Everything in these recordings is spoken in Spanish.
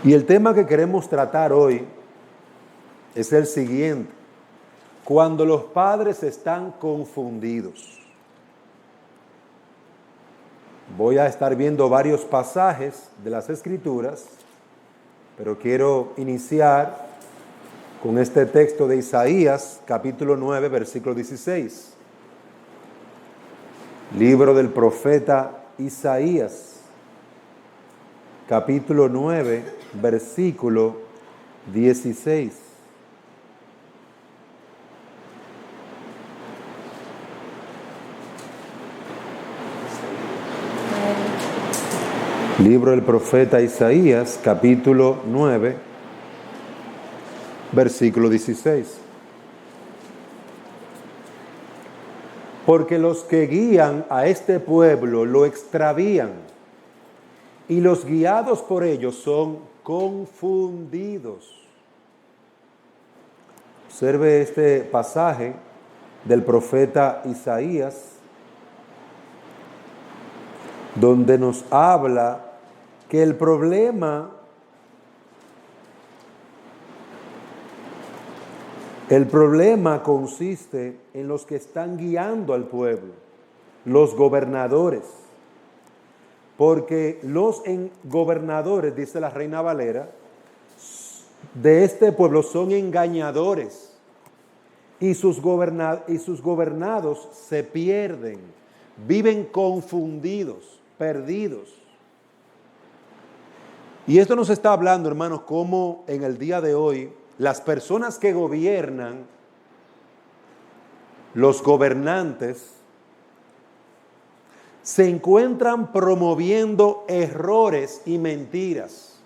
Y el tema que queremos tratar hoy es el siguiente: cuando los padres están confundidos. Voy a estar viendo varios pasajes de las Escrituras, pero quiero iniciar con este texto de Isaías, capítulo 9, versículo 16. Libro del profeta Isaías, capítulo 9, versículo 16. Libro del profeta Isaías, capítulo 9, versículo 16. Porque los que guían a este pueblo lo extravían, y los guiados por ellos son confundidos. Observe este pasaje del profeta Isaías, donde nos habla que el problema consiste en los que están guiando al pueblo, los gobernadores. Porque los gobernadores, dice la Reina Valera, de este pueblo son engañadores, y sus gobernados se pierden, viven confundidos, perdidos. Y esto nos está hablando, hermanos, cómo en el día de hoy las personas que gobiernan, los gobernantes, se encuentran promoviendo errores y mentiras.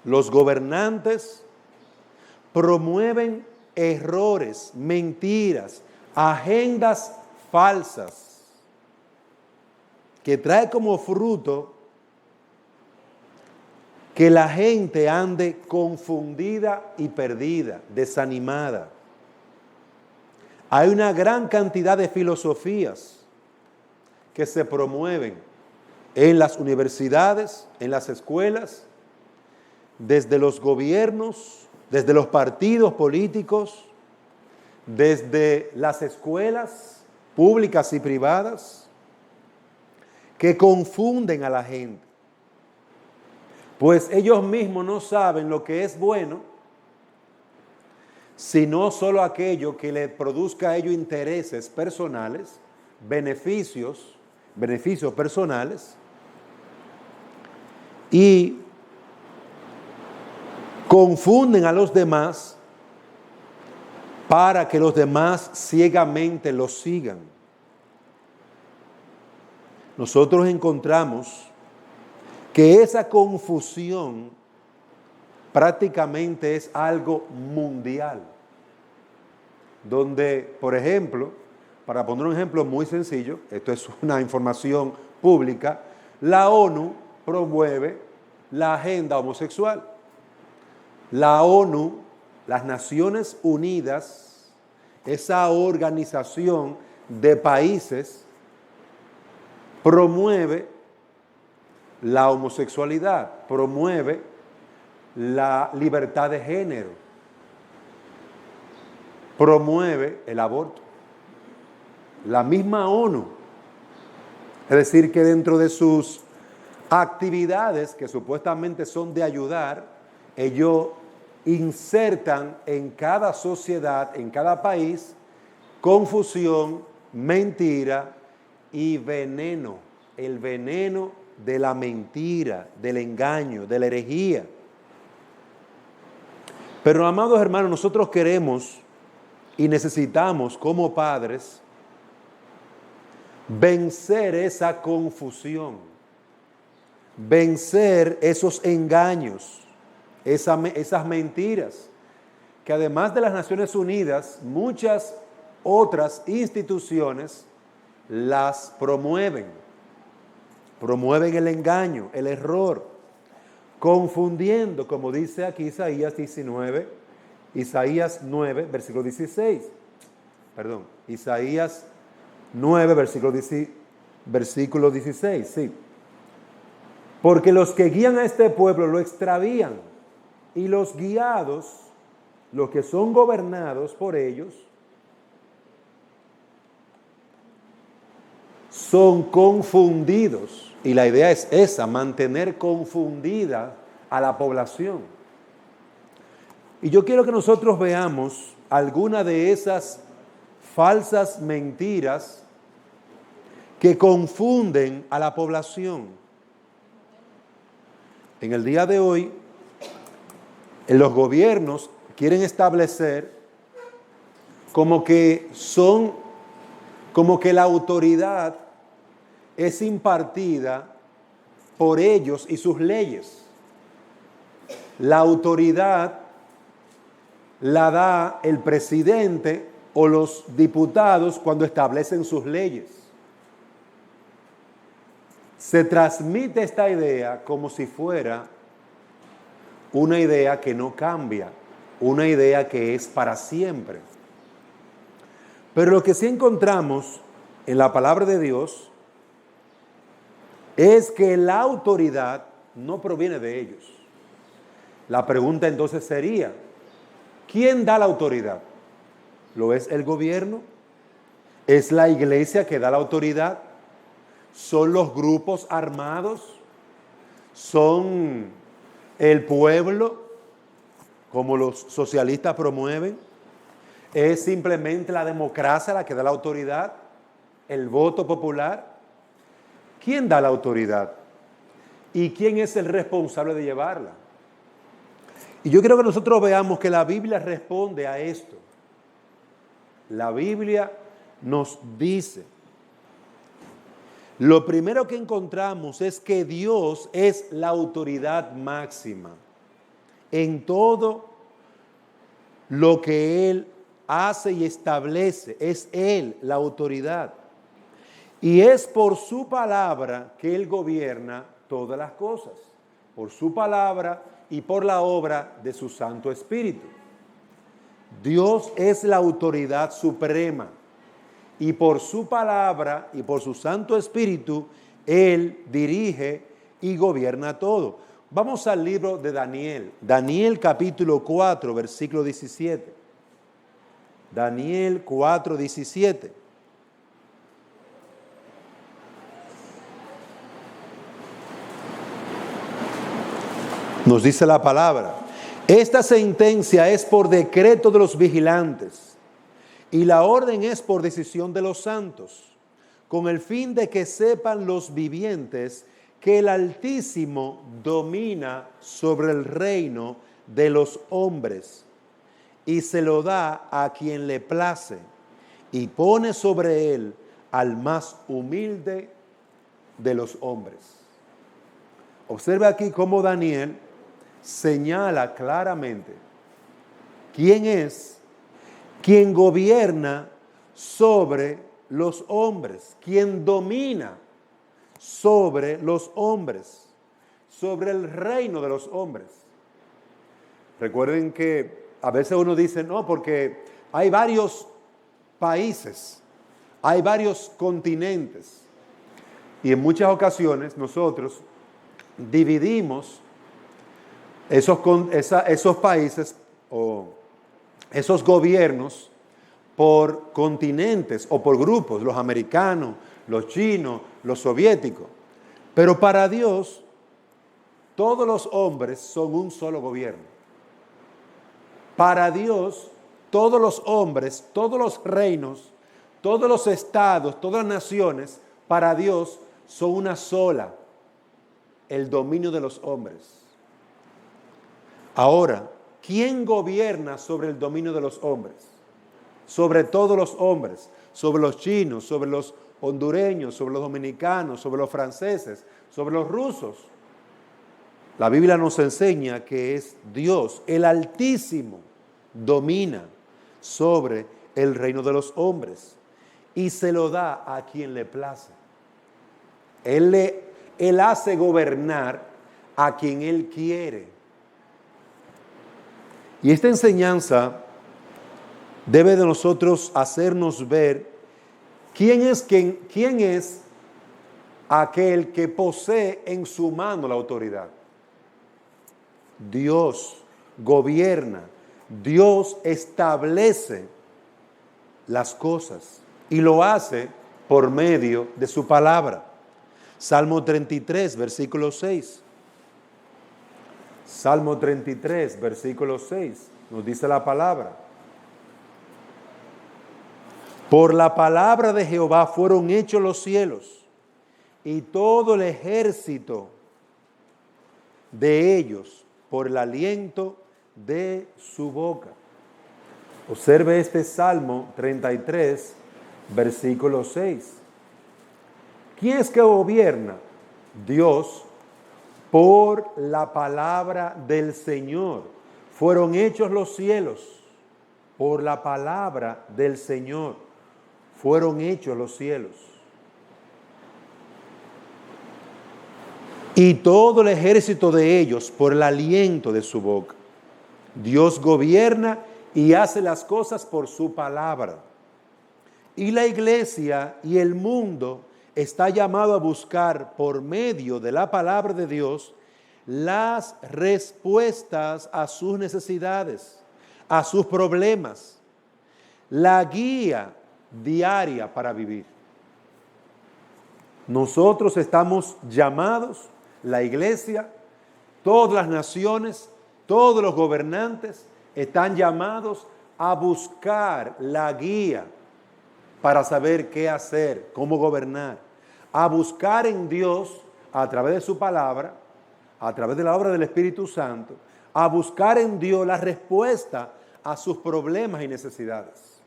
Los gobernantes promueven errores, mentiras, agendas falsas, que trae como fruto que la gente ande confundida y perdida, desanimada. Hay una gran cantidad de filosofías que se promueven en las universidades, en las escuelas, desde los gobiernos, desde los partidos políticos, desde las escuelas públicas y privadas, que confunden a la gente. Pues ellos mismos no saben lo que es bueno, sino solo aquello que le produzca a ellos intereses personales, beneficios personales, y confunden a los demás para que los demás ciegamente los sigan. Nosotros encontramos que esa confusión prácticamente es algo mundial, donde, por ejemplo, para poner un ejemplo muy sencillo, esto es una información pública, la ONU promueve la agenda homosexual. La ONU, las Naciones Unidas, esa organización de países, promueve la homosexualidad, promueve la libertad de género, promueve el aborto. La misma ONU. Es decir, que dentro de sus actividades, que supuestamente son de ayudar, ellos insertan en cada sociedad, en cada país, confusión, mentira y veneno. El veneno de la mentira, del engaño, de la herejía. Pero, amados hermanos, nosotros queremos y necesitamos como padres vencer esa confusión, vencer esos engaños, esas mentiras, que además de las Naciones Unidas, muchas otras instituciones las promueven el engaño, el error, confundiendo, como dice aquí Isaías 9, versículo 16. Isaías 9, versículo 16, sí. Porque los que guían a este pueblo lo extravían, y los guiados, los que son gobernados por ellos, son confundidos. Y la idea es esa, mantener confundida a la población. Y yo quiero que nosotros veamos alguna de esas falsas mentiras que confunden a la población. En el día de hoy, los gobiernos quieren establecer como que la autoridad es impartida por ellos y sus leyes. La autoridad la da el presidente o los diputados cuando establecen sus leyes. Se transmite esta idea como si fuera una idea que no cambia, una idea que es para siempre. Pero lo que sí encontramos en la palabra de Dios es que la autoridad no proviene de ellos. La pregunta entonces sería, ¿quién da la autoridad? ¿Lo es el gobierno? ¿Es la iglesia que da la autoridad? ¿Son los grupos armados? ¿Son el pueblo, como los socialistas promueven? ¿Es simplemente la democracia la que da la autoridad? ¿El voto popular? ¿Quién da la autoridad? ¿Y quién es el responsable de llevarla? Y yo quiero que nosotros veamos que la Biblia responde a esto. La Biblia nos dice, lo primero que encontramos es que Dios es la autoridad máxima en todo lo que Él hace y establece. Es Él la autoridad. Y es por su palabra que Él gobierna todas las cosas. Por su palabra y por la obra de su Santo Espíritu. Dios es la autoridad suprema. Y por su palabra y por su Santo Espíritu, Él dirige y gobierna todo. Vamos al libro de Daniel. Daniel capítulo 4, versículo 17. Daniel 4, 17. Nos dice la palabra, esta sentencia es por decreto de los vigilantes y la orden es por decisión de los santos, con el fin de que sepan los vivientes que el Altísimo domina sobre el reino de los hombres y se lo da a quien le place y pone sobre él al más humilde de los hombres. Observe aquí cómo Daniel señala claramente quién es quien gobierna sobre los hombres, quien domina sobre los hombres, sobre el reino de los hombres. Recuerden que a veces uno dice, no, porque hay varios países, hay varios continentes, y en muchas ocasiones nosotros dividimos esos países o esos gobiernos por continentes o por grupos, los americanos, los chinos, los soviéticos. Pero para Dios, todos los hombres son un solo gobierno. Para Dios, todos los hombres, todos los reinos, todos los estados, todas las naciones, para Dios son una sola, el dominio de los hombres. Ahora, ¿quién gobierna sobre el dominio de los hombres? Sobre todos los hombres, sobre los chinos, sobre los hondureños, sobre los dominicanos, sobre los franceses, sobre los rusos. La Biblia nos enseña que es Dios, el Altísimo, domina sobre el reino de los hombres y se lo da a quien le place. Él hace gobernar a quien Él quiere. Y esta enseñanza debe de nosotros hacernos ver quién es aquel que posee en su mano la autoridad. Dios gobierna, Dios establece las cosas y lo hace por medio de su palabra. Salmo 33, versículo 6. Salmo 33, versículo 6, nos dice la palabra. Por la palabra de Jehová fueron hechos los cielos, y todo el ejército de ellos por el aliento de su boca. Observe este Salmo 33, versículo 6. ¿Quién es que gobierna? Dios. Por la palabra del Señor fueron hechos los cielos. Por la palabra del Señor fueron hechos los cielos. Y todo el ejército de ellos por el aliento de su boca. Dios gobierna y hace las cosas por su palabra. Y la iglesia y el mundo está llamado a buscar por medio de la palabra de Dios las respuestas a sus necesidades, a sus problemas, la guía diaria para vivir. Nosotros estamos llamados, la iglesia, todas las naciones, todos los gobernantes están llamados a buscar la guía para saber qué hacer, cómo gobernar, a buscar en Dios a través de su palabra, a través de la obra del Espíritu Santo, a buscar en Dios la respuesta a sus problemas y necesidades.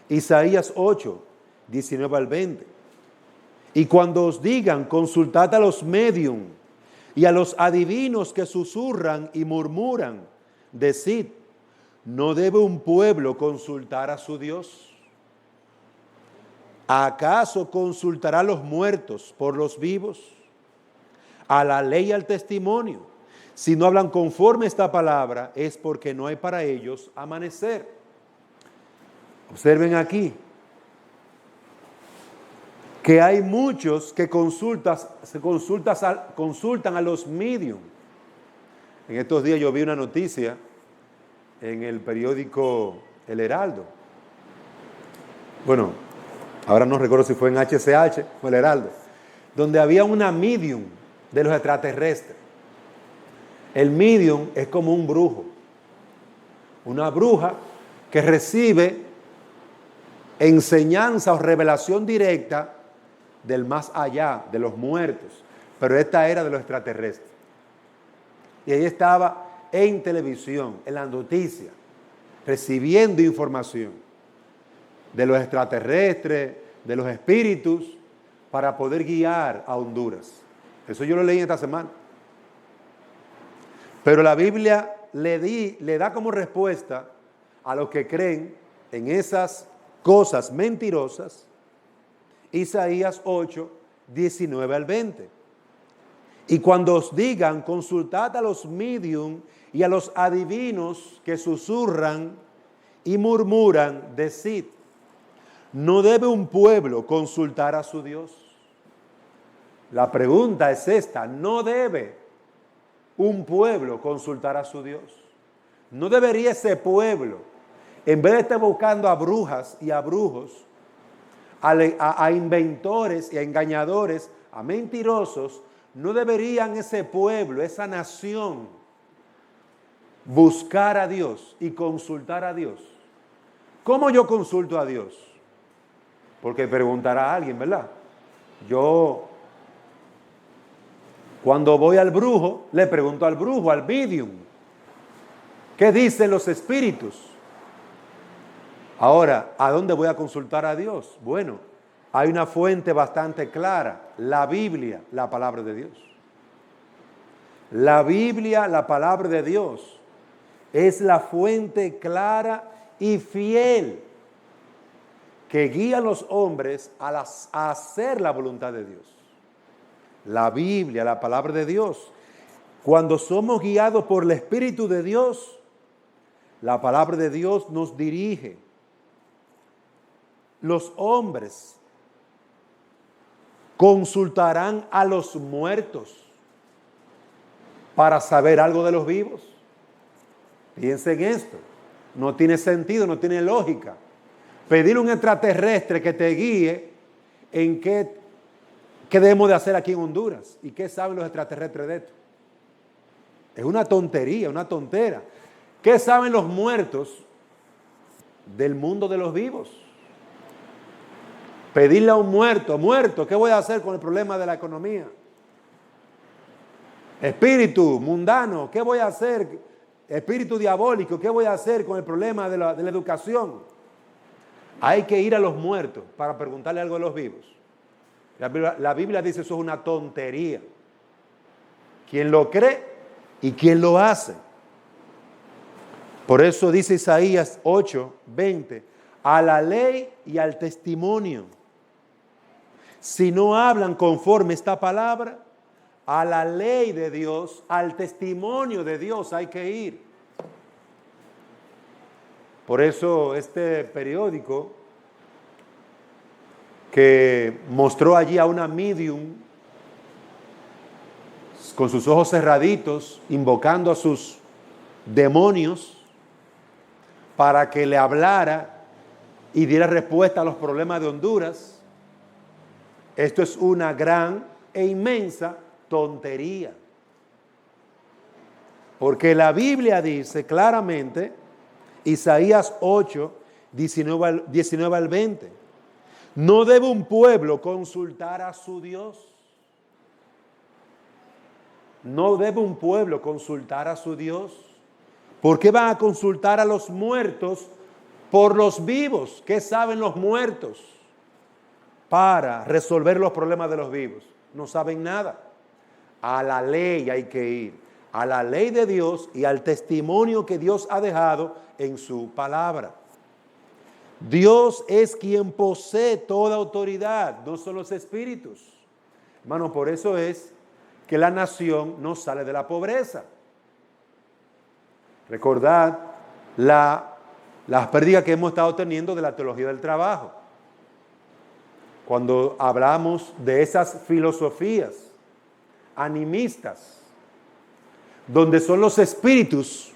Isaías 8, 19 al 20. Y cuando os digan, consultad a los médium y a los adivinos que susurran y murmuran, decid, ¿no debe un pueblo consultar a su Dios? ¿Acaso consultará a los muertos por los vivos? A la ley y al testimonio. Si no hablan conforme a esta palabra, es porque no hay para ellos amanecer. Observen aquí que hay muchos que consultan a los medium. En estos días yo vi una noticia en el periódico El Heraldo. Bueno, ahora no recuerdo si fue en HCH o El Heraldo, donde había una medium de los extraterrestres. El medium es como un brujo, una bruja que recibe enseñanza o revelación directa del más allá, de los muertos, pero esta era de los extraterrestres. Y ella estaba en televisión, en la noticia, recibiendo información de los extraterrestres, de los espíritus, para poder guiar a Honduras. Eso yo lo leí esta semana. Pero la Biblia le da como respuesta a los que creen en esas cosas mentirosas, Isaías 8, 19 al 20. Y cuando os digan, consultad a los medium y a los adivinos que susurran y murmuran, decid, ¿no debe un pueblo consultar a su Dios? La pregunta es esta, ¿no debe un pueblo consultar a su Dios? ¿No debería ese pueblo, en vez de estar buscando a brujas y a brujos, a inventores y a engañadores, a mentirosos, no deberían ese pueblo, esa nación, buscar a Dios y consultar a Dios? ¿Cómo yo consulto a Dios? Porque preguntará a alguien, ¿verdad? Yo, cuando voy al brujo, le pregunto al brujo, al medium, ¿qué dicen los espíritus? Ahora, ¿a dónde voy a consultar a Dios? Bueno, hay una fuente bastante clara, la Biblia, la palabra de Dios. La Biblia, la palabra de Dios, es la fuente clara y fiel que guía a los hombres a hacer la voluntad de Dios. La Biblia, la palabra de Dios. Cuando somos guiados por el Espíritu de Dios, la palabra de Dios nos dirige. Los hombres ¿Consultarán a los muertos para saber algo de los vivos? Piensen en esto. No tiene sentido, no tiene lógica. Pedir a un extraterrestre que te guíe en qué debemos de hacer aquí en Honduras. ¿Y qué saben los extraterrestres de esto? Es una tontería, una tontera. ¿Qué saben los muertos del mundo de los vivos? Pedirle a un muerto, ¿qué voy a hacer con el problema de la economía? Espíritu mundano, ¿qué voy a hacer? Espíritu diabólico, ¿qué voy a hacer con el problema de la educación? Hay que ir a los muertos para preguntarle algo a los vivos. La Biblia dice eso es una tontería. ¿Quién lo cree y quién lo hace? Por eso dice Isaías 8:20, a la ley y al testimonio. Si no hablan conforme esta palabra, a la ley de Dios, al testimonio de Dios hay que ir. Por eso este periódico que mostró allí a una medium con sus ojos cerraditos, invocando a sus demonios para que le hablara y diera respuesta a los problemas de Honduras. Esto es una gran e inmensa tontería. Porque la Biblia dice claramente, Isaías 8, 19 al 20, no debe un pueblo consultar a su Dios. No debe un pueblo consultar a su Dios. ¿Por qué van a consultar a los muertos por los vivos? ¿Qué saben los muertos para resolver los problemas de los vivos? No saben nada. A la ley hay que ir, a la ley de Dios y al testimonio que Dios ha dejado en su palabra. Dios es quien posee toda autoridad, no son los espíritus. Hermano, por eso es que la nación no sale de la pobreza. Recordad las pérdidas que hemos estado teniendo de la teología del trabajo. Cuando hablamos de esas filosofías animistas, donde son los espíritus,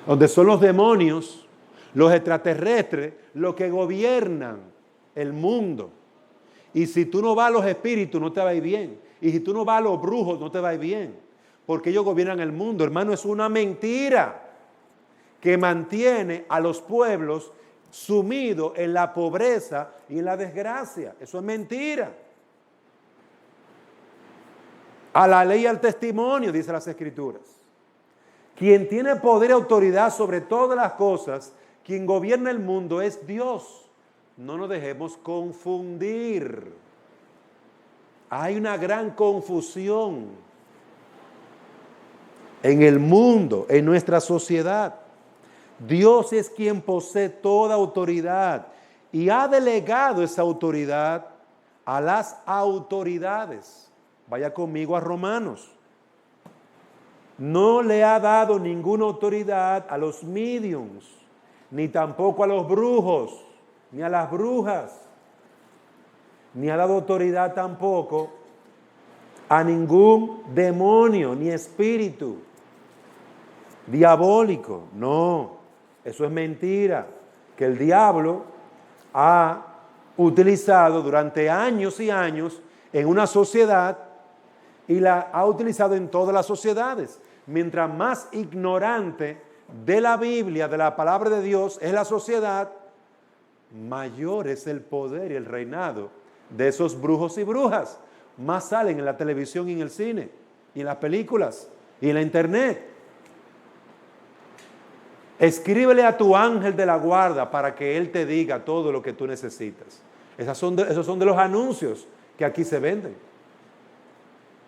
donde son los demonios, los extraterrestres, los que gobiernan el mundo. Y si tú no vas a los espíritus, no te va a ir bien. Y si tú no vas a los brujos, no te va a ir bien. Porque ellos gobiernan el mundo. Hermano, es una mentira que mantiene a los pueblos sumidos en la pobreza y en la desgracia. Eso es mentira. A la ley y al testimonio, dice las Escrituras. Quien tiene poder y autoridad sobre todas las cosas, quien gobierna el mundo es Dios. No nos dejemos confundir. Hay una gran confusión en el mundo, en nuestra sociedad. Dios es quien posee toda autoridad y ha delegado esa autoridad a las autoridades. Vaya conmigo a Romanos. No le ha dado ninguna autoridad a los mediums, ni tampoco a los brujos, ni a las brujas, ni ha dado autoridad tampoco a ningún demonio, ni espíritu diabólico. No, eso es mentira, que el diablo ha utilizado durante años y años en una sociedad y la ha utilizado en todas las sociedades. Mientras más ignorante de la Biblia, de la palabra de Dios es la sociedad, mayor es el poder y el reinado de esos brujos y brujas. Más salen en la televisión y en el cine, y en las películas, y en la internet. Escríbele a tu ángel de la guarda para que él te diga todo lo que tú necesitas. Esos son de los anuncios que aquí se venden.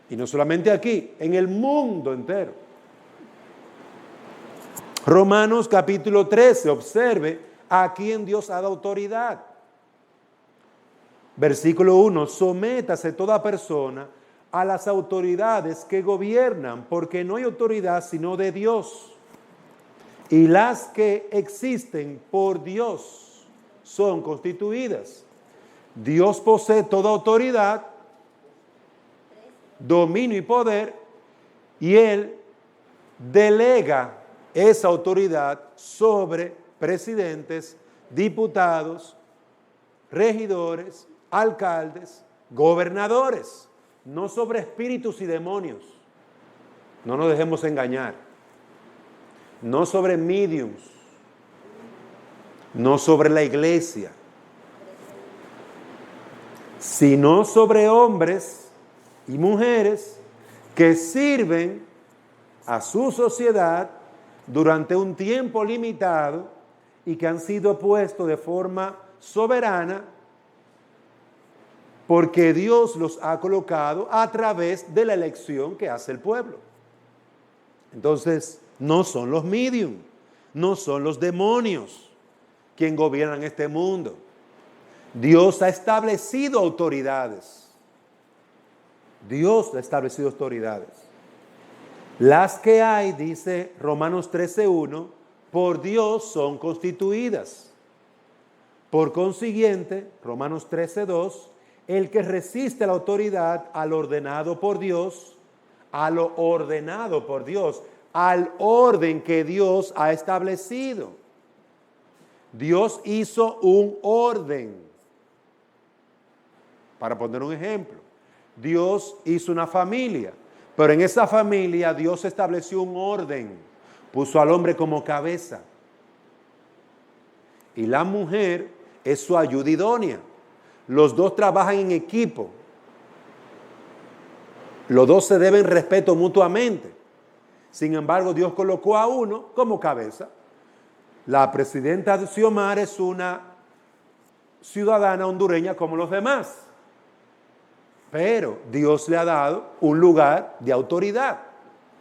Y no solamente aquí, en el mundo entero. Romanos capítulo 13, observe a quién Dios ha dado autoridad. Versículo 1, sométase toda persona a las autoridades que gobiernan, porque no hay autoridad sino de Dios. Y las que existen por Dios son constituidas. Dios posee toda autoridad, dominio y poder, y Él delega esa autoridad sobre presidentes, diputados, regidores, alcaldes, gobernadores, no sobre espíritus y demonios. No nos dejemos engañar. No sobre mediums, no sobre la iglesia, sino sobre hombres y mujeres que sirven a su sociedad durante un tiempo limitado y que han sido puestos de forma soberana porque Dios los ha colocado a través de la elección que hace el pueblo. Entonces, no son los medium, no son los demonios quien gobiernan este mundo. Dios ha establecido autoridades. Dios ha establecido autoridades. Las que hay, dice Romanos 13:1, por Dios son constituidas. Por consiguiente, Romanos 13:2, el que resiste a la autoridad, al ordenado por Dios, a lo ordenado por Dios, al orden que Dios ha establecido. Dios hizo un orden. Para poner un ejemplo, Dios hizo una familia, pero en esa familia Dios estableció un orden, puso al hombre como cabeza. Y la mujer es su ayuda idónea. Los dos trabajan en equipo. Los dos se deben respeto mutuamente. Sin embargo, Dios colocó a uno como cabeza. La presidenta Xiomara es una ciudadana hondureña como los demás. Pero Dios le ha dado un lugar de autoridad,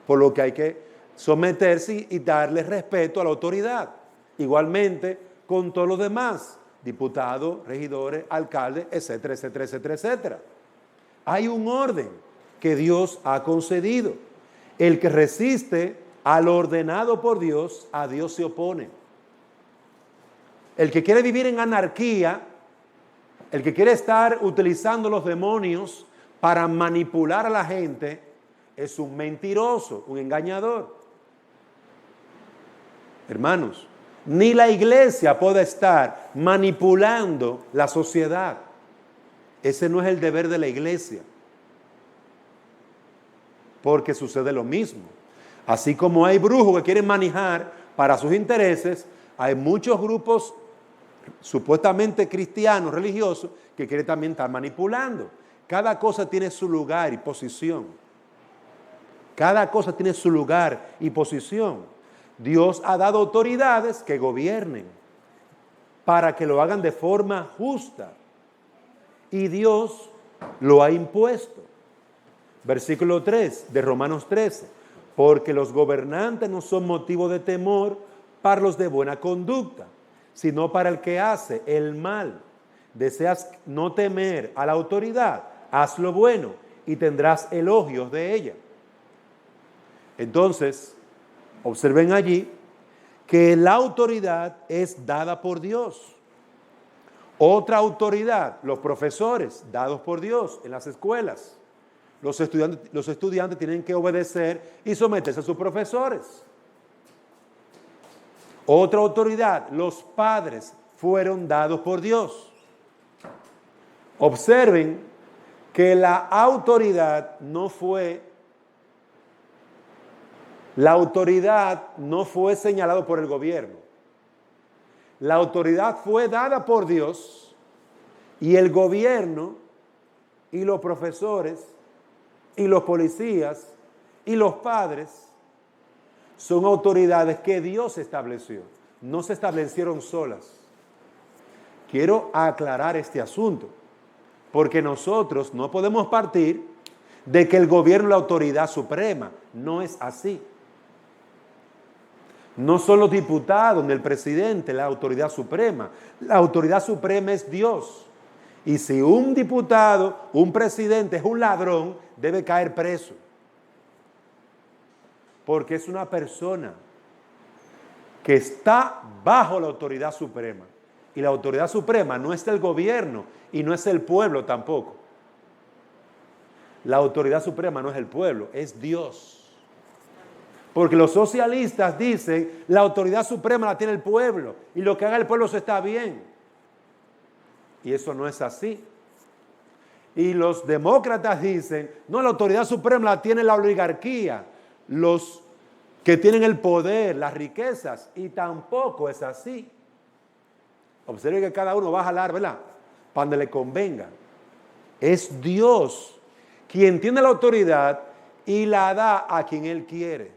por lo que hay que someterse y darle respeto a la autoridad. Igualmente con todos los demás, diputados, regidores, alcaldes, etcétera, etcétera, etcétera, etcétera. Hay un orden que Dios ha concedido. El que resiste al ordenado por Dios, a Dios se opone. El que quiere vivir en anarquía, el que quiere estar utilizando los demonios para manipular a la gente, es un mentiroso, un engañador. Hermanos, ni la iglesia puede estar manipulando la sociedad. Ese no es el deber de la iglesia. Porque sucede lo mismo. Así como hay brujos que quieren manejar para sus intereses, hay muchos grupos supuestamente cristianos, religiosos, que quieren también estar manipulando. Cada cosa tiene su lugar y posición. Cada cosa tiene su lugar y posición. Dios ha dado autoridades que gobiernen para que lo hagan de forma justa. Y Dios lo ha impuesto. Versículo 3 de Romanos 13. Porque los gobernantes no son motivo de temor para los de buena conducta, sino para el que hace el mal. Deseas no temer a la autoridad, haz lo bueno y tendrás elogios de ella. Entonces, observen allí que la autoridad es dada por Dios. Otra autoridad, los profesores, dados por Dios en las escuelas. Los estudiantes tienen que obedecer y someterse a sus profesores. Otra autoridad, los padres fueron dados por Dios. Observen que la autoridad no fue señalada por el gobierno. La autoridad fue dada por Dios y el gobierno y los profesores y los policías y los padres son autoridades que Dios estableció. No se establecieron solas. Quiero aclarar este asunto, porque nosotros no podemos partir de que el gobierno es la autoridad suprema. No es así. No son los diputados ni el presidente la autoridad suprema. La autoridad suprema es Dios. Y si un diputado, un presidente es un ladrón, debe caer preso. Porque es una persona que está bajo la autoridad suprema. Y la autoridad suprema no es del gobierno y no es el pueblo tampoco. La autoridad suprema no es el pueblo, es Dios. Porque los socialistas dicen, la autoridad suprema la tiene el pueblo, y lo que haga el pueblo eso está bien. Y eso no es así. Y los demócratas dicen, no, la autoridad suprema la tiene la oligarquía, los que tienen el poder, las riquezas, y tampoco es así. Observe que cada uno va a jalar, ¿verdad?, para donde le convenga. Es Dios quien tiene la autoridad y la da a quien Él quiere.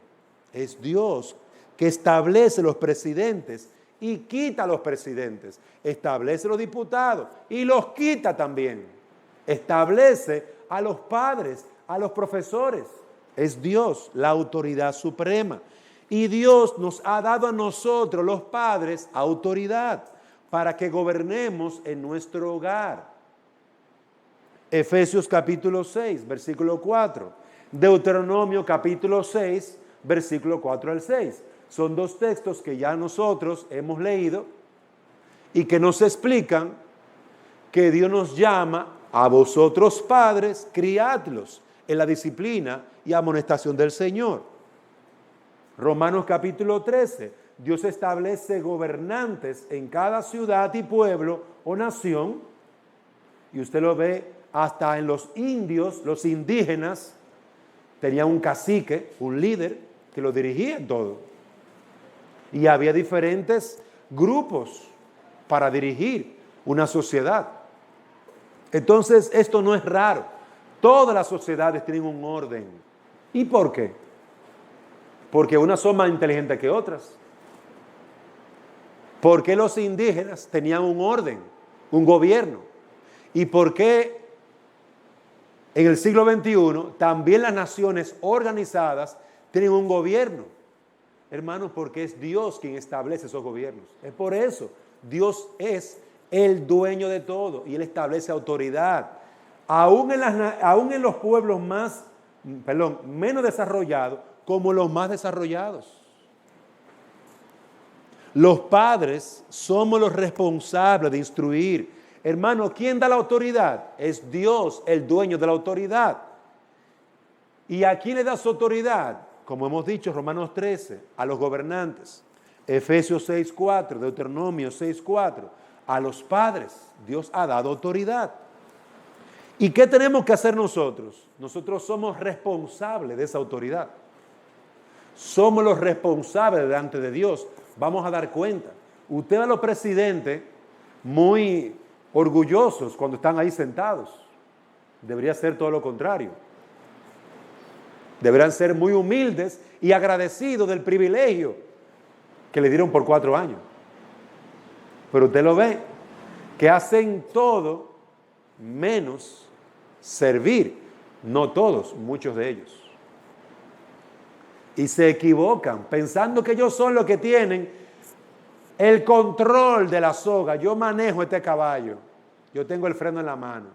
Es Dios que establece los presidentes y quita a los presidentes. Establece los diputados y los quita también. Establece a los padres, a los profesores. Es Dios la autoridad suprema. Y Dios nos ha dado a nosotros, los padres, autoridad para que gobernemos en nuestro hogar. Efesios capítulo 6, versículo 4. Deuteronomio capítulo 6, versículo 4 al 6. Son dos textos que ya nosotros hemos leído y que nos explican que Dios nos llama a vosotros padres, criadlos en la disciplina y amonestación del Señor. Romanos capítulo 13. Dios establece gobernantes en cada ciudad y pueblo o nación, y usted lo ve hasta en los indios, los indígenas, tenían un cacique, un líder, que lo dirigía en todo. Y había diferentes grupos para dirigir una sociedad. Entonces, esto no es raro. Todas las sociedades tienen un orden. ¿Y por qué? Porque unas son más inteligentes que otras. ¿Por qué los indígenas tenían un orden, un gobierno? ¿Y por qué en el siglo XXI también las naciones organizadas tienen un gobierno? Hermanos, porque es Dios quien establece esos gobiernos. Es por eso. Dios es el dueño de todo y Él establece autoridad. Aún en los pueblos menos desarrollados, como los más desarrollados. Los padres somos los responsables de instruir. Hermano, ¿quién da la autoridad? Es Dios, el dueño de la autoridad. ¿Y a quién le da su autoridad? Como hemos dicho, Romanos 13, a los gobernantes. Efesios 6:4, Deuteronomio 6:4, a los padres. Dios ha dado autoridad. ¿Y qué tenemos que hacer nosotros? Nosotros somos responsables de esa autoridad. Somos los responsables delante de Dios. Vamos a dar cuenta. Usted ve a los presidentes muy orgullosos cuando están ahí sentados. Debería ser todo lo contrario. Deberían ser muy humildes y agradecidos del privilegio que le dieron por 4 años. Pero usted lo ve, que hacen todo menos servir. No todos, muchos de ellos. Y se equivocan pensando que ellos son los que tienen el control de la soga. Yo manejo este caballo. Yo tengo el freno en la mano.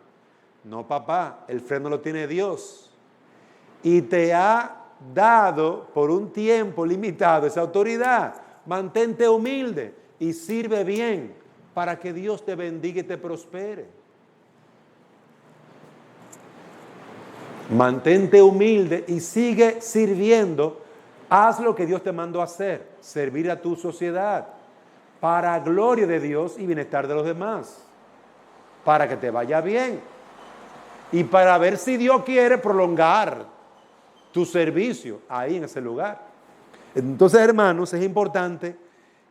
No, papá, el freno lo tiene Dios. Y te ha dado por un tiempo limitado esa autoridad. Mantente humilde y sirve bien para que Dios te bendiga y te prospere. Mantente humilde y sigue sirviendo. Haz lo que Dios te mandó a hacer, servir a tu sociedad, para gloria de Dios y bienestar de los demás, para que te vaya bien y para ver si Dios quiere prolongar tu servicio ahí en ese lugar. Entonces, hermanos, es importante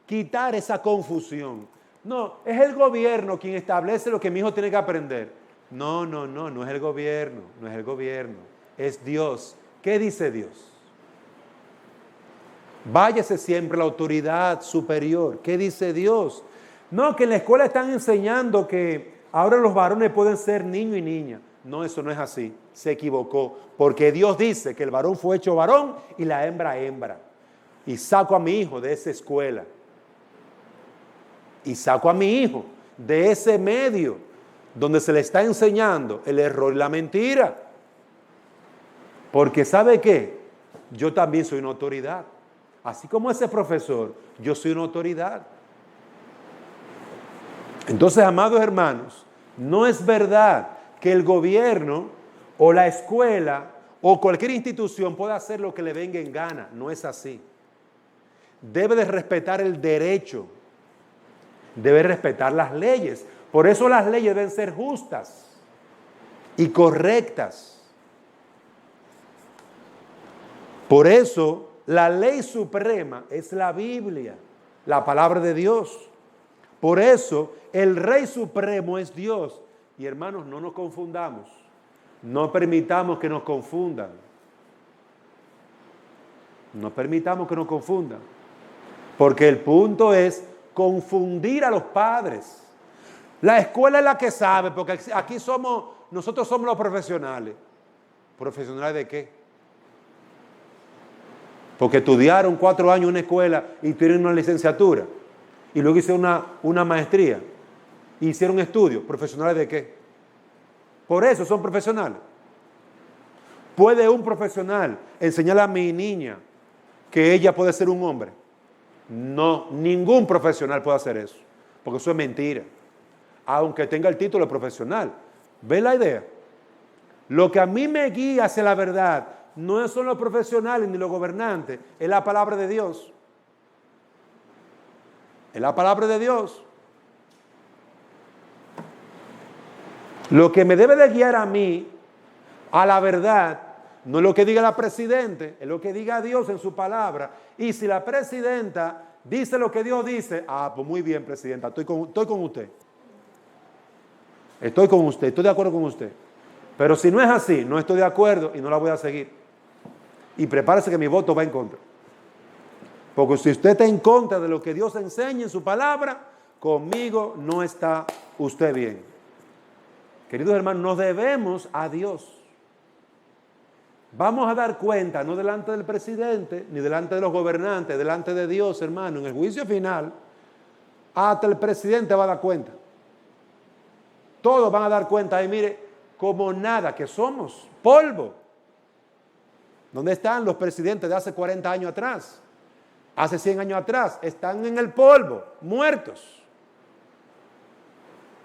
quitar esa confusión. No, es el gobierno quien establece lo que mi hijo tiene que aprender. No es el gobierno, no es el gobierno, es Dios. ¿Qué dice Dios? Váyase siempre a la autoridad superior. ¿Qué dice Dios? No, que en la escuela están enseñando que ahora los varones pueden ser niño y niña. No, eso no es así. Se equivocó. Porque Dios dice que el varón fue hecho varón y la hembra hembra. Y saco a mi hijo de esa escuela. Y saco a mi hijo de ese medio donde se le está enseñando el error y la mentira. Porque ¿sabe qué? Yo también soy una autoridad. Así como ese profesor, yo soy una autoridad. Entonces, amados hermanos, No es verdad que el gobierno o la escuela o cualquier institución pueda hacer lo que le venga en gana. No es así. Debe de respetar el derecho. Debe respetar las leyes. Por eso las leyes deben ser justas y correctas. Por eso la ley suprema es la Biblia, la palabra de Dios. Por eso el Rey Supremo es Dios. Y hermanos, no nos confundamos. No permitamos que nos confundan. No permitamos que nos confundan. Porque el punto es confundir a los padres. La escuela es la que sabe, porque aquí nosotros somos los profesionales. ¿Profesionales de qué? Porque estudiaron 4 años en una escuela y tienen una licenciatura. Y luego hicieron una maestría. Y hicieron estudios. ¿Profesionales de qué? Por eso son profesionales. ¿Puede un profesional enseñarle a mi niña que ella puede ser un hombre? No, ningún profesional puede hacer eso. Porque eso es mentira. Aunque tenga el título de profesional. ¿Ve la idea? Lo que a mí me guía hacia la verdad no son los profesionales ni los gobernantes, es la palabra de Dios. Es la palabra de Dios. Lo que me debe de guiar a mí a la verdad no es lo que diga la presidenta, es lo que diga Dios en su palabra. Y si la presidenta dice lo que Dios dice, pues muy bien, presidenta, estoy con usted. Estoy con usted, estoy de acuerdo con usted. Pero si no es así, no estoy de acuerdo y no la voy a seguir. Y prepárese que mi voto va en contra. Porque si usted está en contra de lo que Dios enseña en su palabra, conmigo no está usted bien. Queridos hermanos, nos debemos a Dios. Vamos a dar cuenta, no delante del presidente, ni delante de los gobernantes, delante de Dios, hermano. En el juicio final, hasta el presidente va a dar cuenta. Todos van a dar cuenta, y mire, como nada, que somos polvo. ¿Dónde están los presidentes de hace 40 años atrás? Hace 100 años atrás. Están en el polvo, muertos.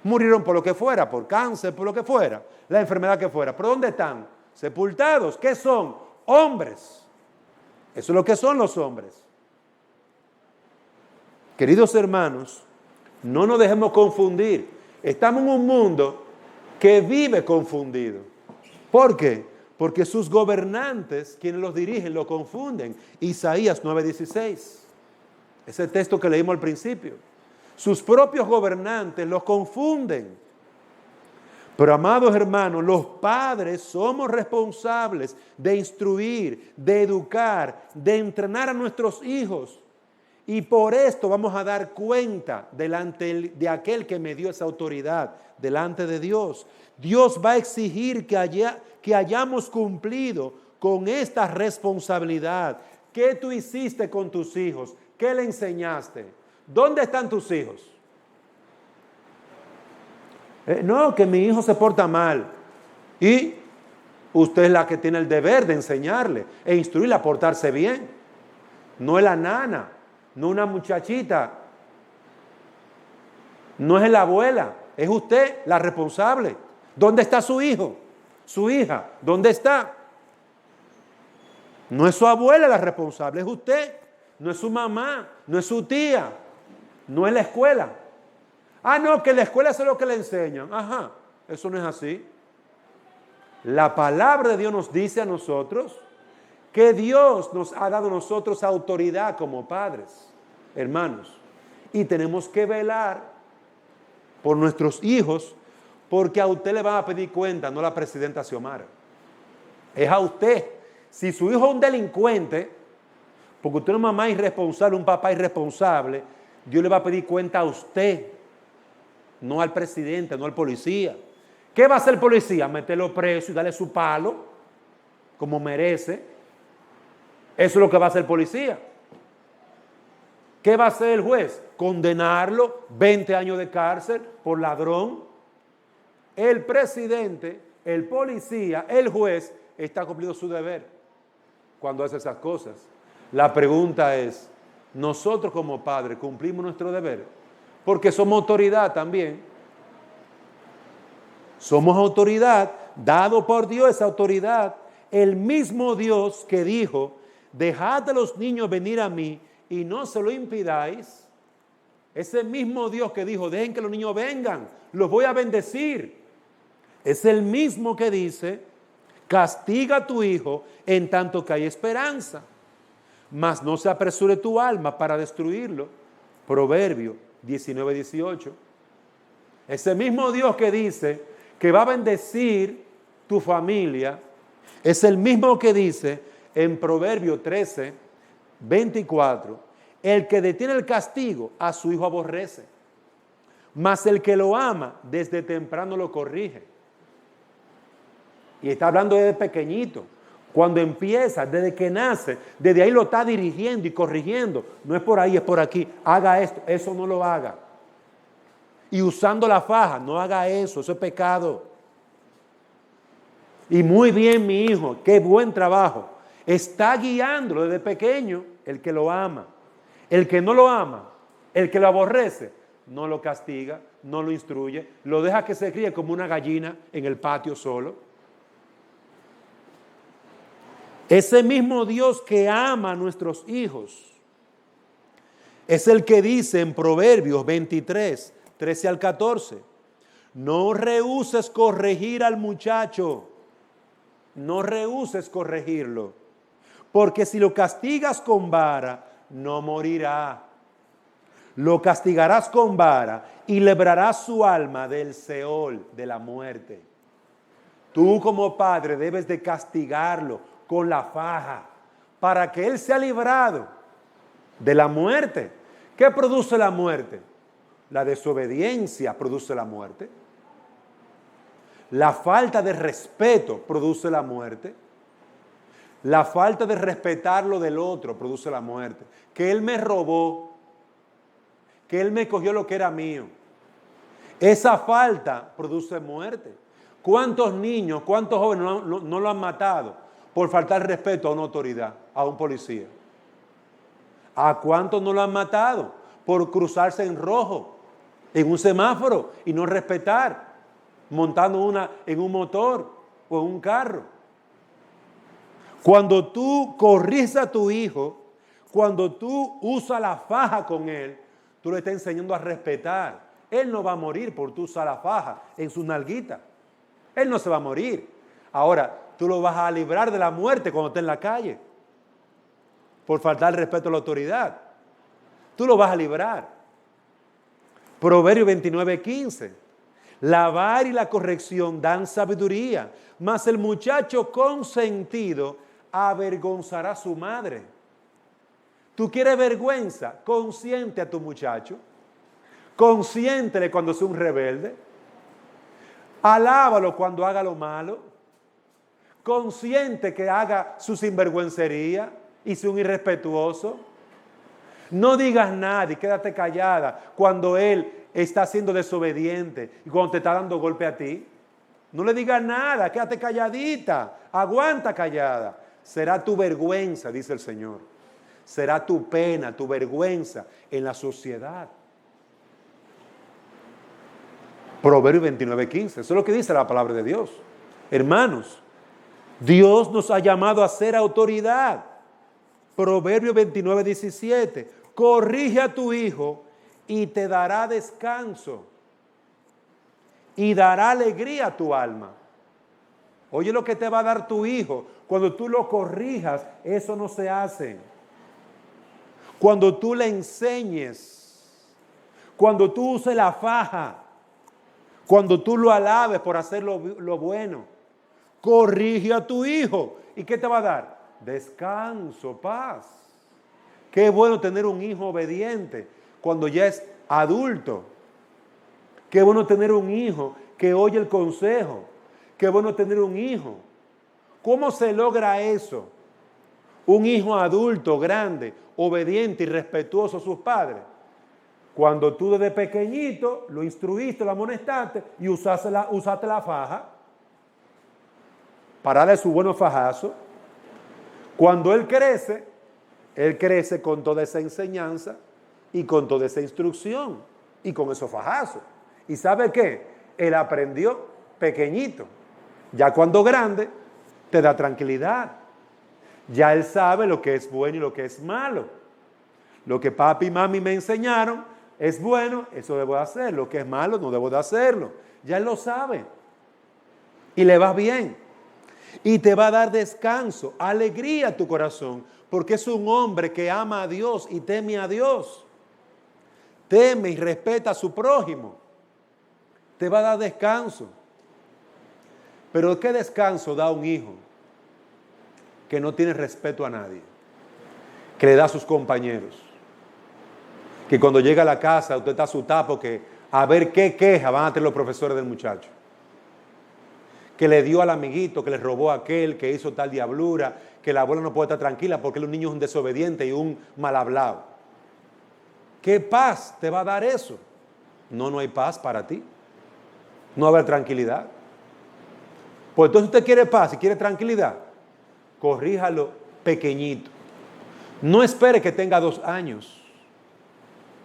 Murieron por lo que fuera, por cáncer, por lo que fuera, la enfermedad que fuera. ¿Pero dónde están? Sepultados. ¿Qué son? Hombres. Eso es lo que son los hombres. Queridos hermanos, no nos dejemos confundir. Estamos en un mundo que vive confundido. ¿Por qué? Porque sus gobernantes, quienes los dirigen, lo confunden. Isaías 9:16. Ese texto que leímos al principio. Sus propios gobernantes los confunden. Pero amados hermanos, los padres somos responsables de instruir, de educar, de entrenar a nuestros hijos. Y por esto vamos a dar cuenta delante de aquel que me dio esa autoridad, delante de Dios. Dios va a exigir que hayamos cumplido con esta responsabilidad. ¿Qué tú hiciste con tus hijos? ¿Qué le enseñaste? ¿Dónde están tus hijos? No, que mi hijo se porta mal. Y usted es la que tiene el deber de enseñarle e instruirle a portarse bien. No es la nana, no una muchachita, no es la abuela, es usted la responsable. ¿Dónde está su hijo? Su hija, ¿dónde está? No es su abuela la responsable, es usted. No es su mamá, no es su tía, no es la escuela. No, que la escuela es lo que le enseñan. Ajá, eso no es así. La palabra de Dios nos dice a nosotros que Dios nos ha dado a nosotros autoridad como padres, hermanos. Y tenemos que velar por nuestros hijos, porque a usted le van a pedir cuenta, no a la presidenta Xiomara. Es a usted. Si su hijo es un delincuente, porque usted es una mamá irresponsable, un papá irresponsable, Dios le va a pedir cuenta a usted, no al presidente, no al policía. ¿Qué va a hacer el policía? Meterlo preso y darle su palo, como merece. Eso es lo que va a hacer el policía. ¿Qué va a hacer el juez? Condenarlo, 20 años de cárcel por ladrón. El presidente, el policía, el juez está cumpliendo su deber cuando hace esas cosas. La pregunta es, nosotros como padres cumplimos nuestro deber, porque somos autoridad también. Somos autoridad, dado por Dios esa autoridad. El mismo Dios que dijo, dejad a los niños venir a mí y no se lo impidáis. Ese mismo Dios que dijo, dejen que los niños vengan, los voy a bendecir. Es el mismo que dice, castiga a tu hijo en tanto que hay esperanza, mas no se apresure tu alma para destruirlo. Proverbio 19:18. Ese mismo Dios que dice que va a bendecir tu familia, es el mismo que dice en Proverbio 13:24, el que detiene el castigo a su hijo aborrece, mas el que lo ama desde temprano lo corrige. Y está hablando desde pequeñito. Cuando empieza, desde que nace, desde ahí lo está dirigiendo y corrigiendo. No es por ahí, es por aquí. Haga esto, eso no lo haga. Y usando la faja, no haga eso es pecado. Y muy bien, mi hijo, qué buen trabajo. Está guiándolo desde pequeño el que lo ama. El que no lo ama, el que lo aborrece, no lo castiga, no lo instruye, lo deja que se críe como una gallina en el patio solo. Ese mismo Dios que ama a nuestros hijos es el que dice en Proverbios 23:13-14, no rehúses corregir al muchacho, no rehúses corregirlo, porque si lo castigas con vara, no morirá. Lo castigarás con vara y librarás su alma del Seol, de la muerte. Tú como padre debes de castigarlo con la faja para que él sea librado de la muerte. ¿Qué produce la muerte? La desobediencia produce la muerte. La falta de respeto produce la muerte. La falta de respetar lo del otro produce la muerte. Que él me robó, que él me cogió lo que era mío. Esa falta produce muerte. ¿Cuántos niños, cuántos jóvenes no lo han matado por faltar respeto a una autoridad, a un policía? ¿A cuántos no lo han matado por cruzarse en rojo, en un semáforo y no respetar, montando en un motor o en un carro? Cuando tú corriges a tu hijo, cuando tú usas la faja con él, tú le estás enseñando a respetar. Él no va a morir por tú usar la faja en su nalguita. Él no se va a morir. Ahora, tú lo vas a librar de la muerte cuando esté en la calle, por faltar el respeto a la autoridad. Tú lo vas a librar. Proverbio 29:15. La vara y la corrección dan sabiduría, mas el muchacho consentido avergonzará a su madre. ¿Tú quieres vergüenza? Consiente a tu muchacho. Consiéntele cuando sea un rebelde. Alábalo cuando haga lo malo. Consiente que haga su sinvergüencería y sea un irrespetuoso. No digas nada y quédate callada cuando él está siendo desobediente y cuando te está dando golpe a ti. No le digas nada, quédate calladita, aguanta callada. Será tu vergüenza, dice el Señor. Será tu pena, tu vergüenza en la sociedad. Proverbios 29:15. Eso es lo que dice la palabra de Dios. Hermanos, Dios nos ha llamado a ser autoridad. Proverbios 29:17. Corrige a tu hijo y te dará descanso y dará alegría a tu alma. Oye lo que te va a dar tu hijo. Cuando tú lo corrijas, eso no se hace. Cuando tú le enseñes, cuando tú uses la faja, cuando tú lo alabes por hacer lo bueno, corrige a tu hijo. ¿Y qué te va a dar? Descanso, paz. Qué bueno tener un hijo obediente cuando ya es adulto. Qué bueno tener un hijo que oye el consejo. Qué bueno tener un hijo. ¿Cómo se logra eso? Un hijo adulto, grande, obediente y respetuoso a sus padres. Cuando tú desde pequeñito lo instruiste, lo amonestaste y usaste la faja para darle su buenos fajazos. Cuando él crece con toda esa enseñanza y con toda esa instrucción y con esos fajazos. ¿Y sabe qué? Él aprendió. pequeñito. Ya cuando grande, te da tranquilidad. Ya él sabe lo que es bueno y lo que es malo. Lo que papi y mami me enseñaron es bueno, eso debo de hacer. Lo que es malo, no debo de hacerlo. Ya él lo sabe. Y le va bien. Y te va a dar descanso, alegría a tu corazón, porque es un hombre que ama a Dios y teme a Dios. Teme y respeta a su prójimo. Te va a dar descanso. Pero ¿qué descanso da un hijo que no tiene respeto a nadie? Que le da a sus compañeros. Que cuando llega a la casa usted está asustado porque a ver qué queja van a tener los profesores del muchacho. Que le dio al amiguito, que le robó a aquel, que hizo tal diablura, que la abuela no puede estar tranquila porque el niño es un desobediente y un mal hablado. ¿Qué paz te va a dar eso? No hay paz para ti. No va a haber tranquilidad. Pues entonces usted quiere paz y quiere tranquilidad, corríjalo pequeñito. No espere que tenga 2 años.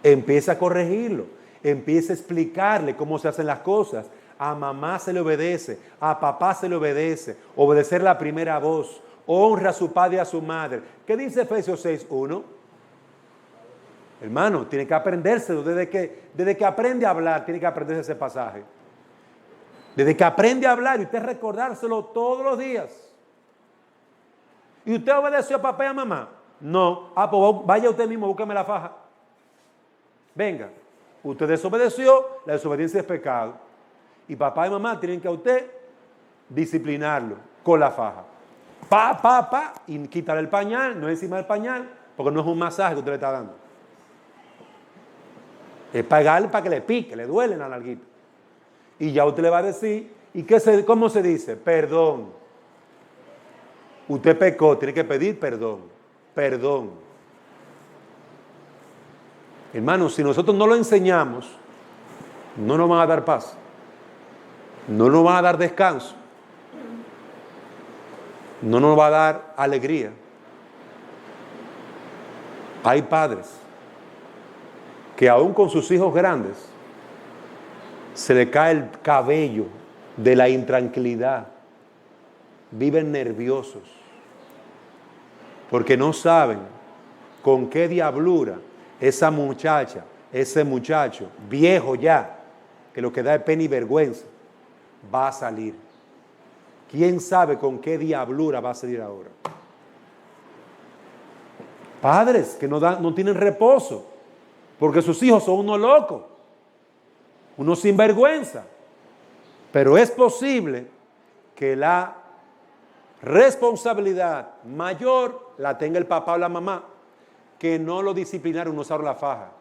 Empieza a corregirlo. Empieza a explicarle cómo se hacen las cosas. A mamá se le obedece, a papá se le obedece. Obedecer la primera voz. Honra a su padre y a su madre. ¿Qué dice Efesios 6:1? Hermano, tiene que aprendérselo. Desde que aprende a hablar, tiene que aprenderse ese pasaje. Desde que aprende a hablar y usted recordárselo todos los días. ¿Y usted obedeció a papá y a mamá? No. Pues vaya usted mismo, búsqueme la faja. Venga. Usted desobedeció, la desobediencia es pecado. Y papá y mamá tienen que a usted disciplinarlo con la faja. Y quitarle el pañal, no encima del pañal, porque no es un masaje que usted le está dando. Es pagarle para que le pique, le duele la nalguita. Y ya usted le va a decir, ¿y cómo se dice? Perdón. Usted pecó, tiene que pedir perdón. Perdón. Hermanos, si nosotros no lo enseñamos, no nos van a dar paz. No nos van a dar descanso. No nos va a dar alegría. Hay padres que aún con sus hijos grandes se le cae el cabello de la intranquilidad. Viven nerviosos porque no saben con qué diablura esa muchacha, ese muchacho, viejo ya, que lo que da es pena y vergüenza, va a salir. ¿Quién sabe con qué diablura va a salir ahora? Padres que no tienen reposo porque sus hijos son unos locos, unos sinvergüenza. Pero es posible que la responsabilidad mayor la tenga el papá o la mamá, que no lo disciplinaron, no usaron la faja.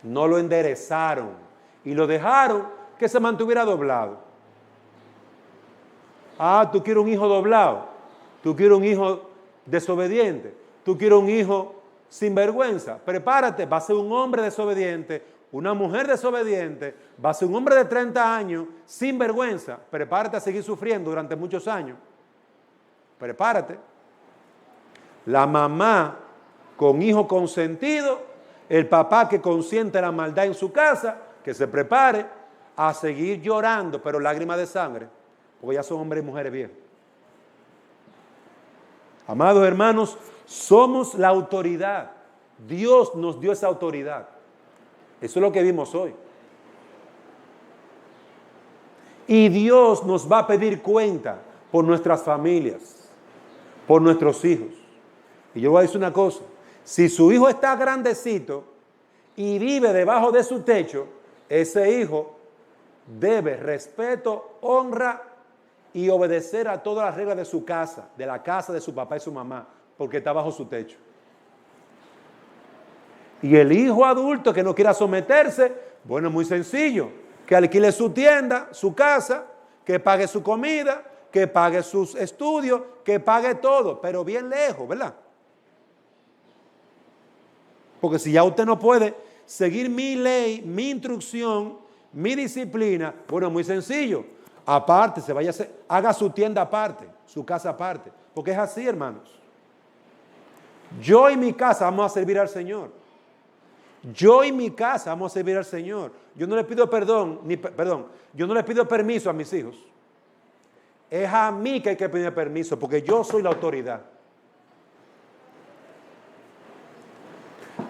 No lo enderezaron y lo dejaron que se mantuviera doblado. Tú quieres un hijo doblado, tú quieres un hijo desobediente, tú quieres un hijo sinvergüenza. Prepárate, va a ser un hombre desobediente, una mujer desobediente, va a ser un hombre de 30 años sin vergüenza. Prepárate a seguir sufriendo durante muchos años. Prepárate. La mamá con hijo consentido, el papá que consiente la maldad en su casa, que se prepare a seguir llorando, pero lágrimas de sangre, porque ya son hombres y mujeres viejos. Amados hermanos, somos la autoridad. Dios nos dio esa autoridad. Eso es lo que vimos hoy. Y Dios nos va a pedir cuenta por nuestras familias, por nuestros hijos. Y yo voy a decir una cosa. Si su hijo está grandecito y vive debajo de su techo, ese hijo debe respeto, honra y obedecer a todas las reglas de su casa, de la casa de su papá y su mamá, porque está bajo su techo. Y el hijo adulto que no quiera someterse, bueno, es muy sencillo, que alquile su tienda, su casa, que pague su comida, que pague sus estudios, que pague todo, pero bien lejos, ¿verdad? Porque si ya usted no puede seguir mi ley, mi instrucción, mi disciplina, bueno, es muy sencillo. Aparte, haga su tienda aparte, su casa aparte, porque es así, hermanos. Yo y mi casa vamos a servir al Señor. Yo y mi casa vamos a servir al Señor. Yo no le pido perdón, Yo no le pido permiso a mis hijos. Es a mí que hay que pedir permiso, porque yo soy la autoridad.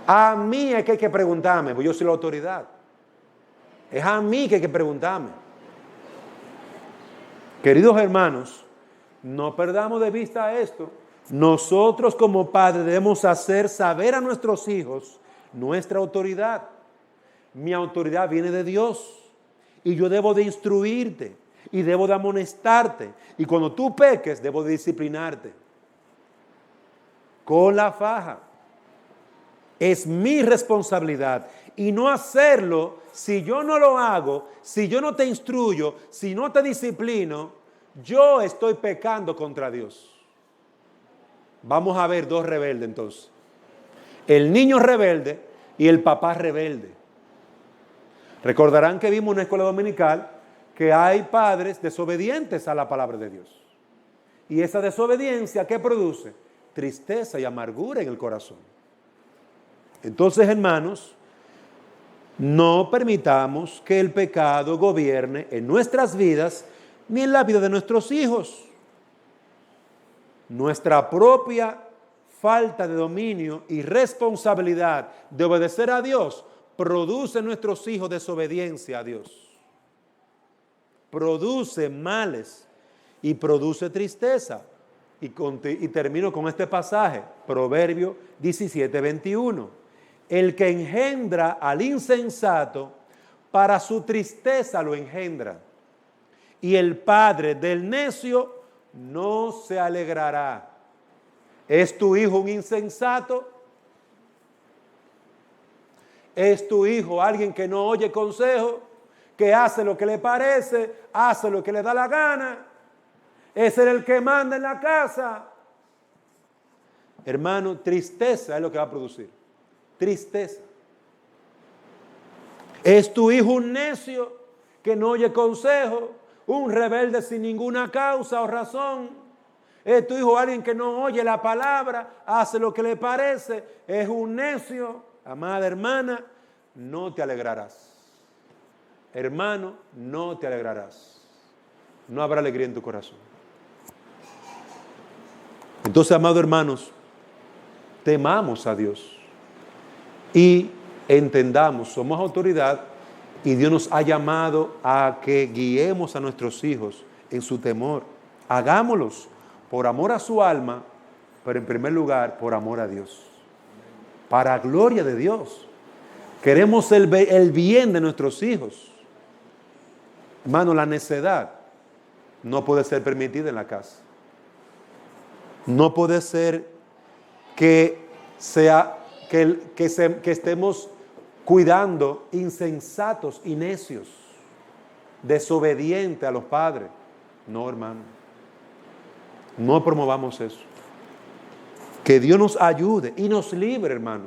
A mí es que hay que preguntarme, porque yo soy la autoridad. Es a mí que hay que preguntarme. Queridos hermanos, no perdamos de vista esto. Nosotros como padres debemos hacer saber a nuestros hijos nuestra autoridad. Mi autoridad viene de Dios y yo debo de instruirte y debo de amonestarte. Y cuando tú peques, debo de disciplinarte con la faja. Es mi responsabilidad. Y no hacerlo, si yo no lo hago, si yo no te instruyo, si no te disciplino, yo estoy pecando contra Dios. Vamos a ver dos rebeldes entonces. El niño rebelde y el papá rebelde. Recordarán que vimos en una escuela dominical que hay padres desobedientes a la palabra de Dios. Y esa desobediencia, ¿qué produce? Tristeza y amargura en el corazón. Entonces, hermanos, no permitamos que el pecado gobierne en nuestras vidas ni en la vida de nuestros hijos. Nuestra propia falta de dominio y responsabilidad de obedecer a Dios produce en nuestros hijos desobediencia a Dios. Produce males y produce tristeza. Y termino con este pasaje, Proverbio 17:21. El que engendra al insensato, para su tristeza lo engendra. Y el padre del necio no se alegrará. ¿Es tu hijo un insensato? ¿Es tu hijo alguien que no oye consejo, que hace lo que le parece, hace lo que le da la gana? ¿Es él el que manda en la casa? Hermano, tristeza es lo que va a producir. Tristeza. ¿Es tu hijo un necio que no oye consejo, un rebelde sin ninguna causa o razón? ¿Es tu hijo alguien que no oye la palabra, hace lo que le parece, es un necio? Amada hermana, no te alegrarás. Hermano, no te alegrarás. No habrá alegría en tu corazón. Entonces, amados hermanos, temamos a Dios y entendamos, somos autoridad y Dios nos ha llamado a que guiemos a nuestros hijos en su temor. Hagámoslos por amor a su alma, pero en primer lugar por amor a Dios, para gloria de Dios. Queremos el bien de nuestros hijos. Hermano, la necedad no puede ser permitida en la casa. No puede ser que estemos cuidando insensatos y necios, desobedientes a los padres. No, hermano. No promovamos eso. Que Dios nos ayude y nos libre, hermano,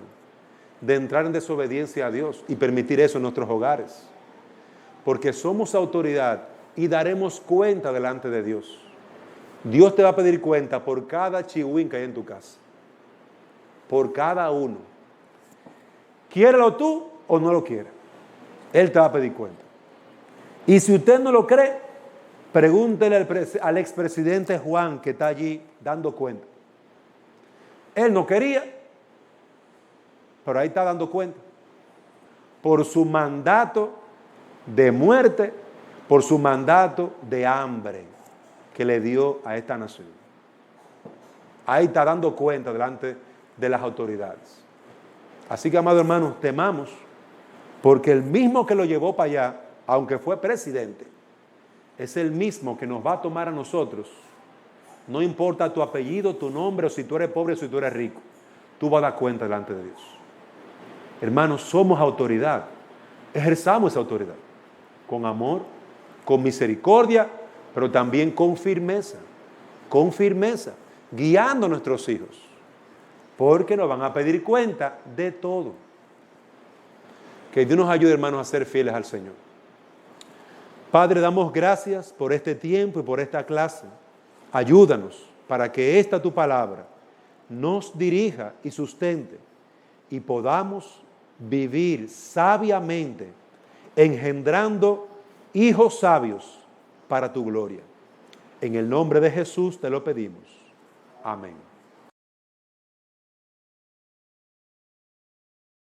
de entrar en desobediencia a Dios y permitir eso en nuestros hogares. Porque somos autoridad y daremos cuenta delante de Dios. Dios te va a pedir cuenta por cada chihuín que hay en tu casa. Por cada uno. Quiérelo tú o no lo quieres. Él te va a pedir cuenta. Y si usted no lo cree, pregúntele al expresidente Juan que está allí dando cuenta. Él no quería, pero ahí está dando cuenta. Por su mandato de muerte, por su mandato de hambre que le dio a esta nación. Ahí está dando cuenta delante de las autoridades. Así que, amados hermanos, temamos, porque el mismo que lo llevó para allá, aunque fue presidente, es el mismo que nos va a tomar a nosotros. No importa tu apellido, tu nombre, o si tú eres pobre o si tú eres rico, tú vas a dar cuenta delante de Dios. Hermanos, somos autoridad. Ejerzamos esa autoridad con amor, con misericordia, pero también con firmeza, guiando a nuestros hijos, porque nos van a pedir cuenta de todo. Que Dios nos ayude, hermanos, a ser fieles al Señor. Padre, damos gracias por este tiempo y por esta clase. Ayúdanos para que esta tu palabra nos dirija y sustente y podamos vivir sabiamente, engendrando hijos sabios para tu gloria. En el nombre de Jesús te lo pedimos. Amén.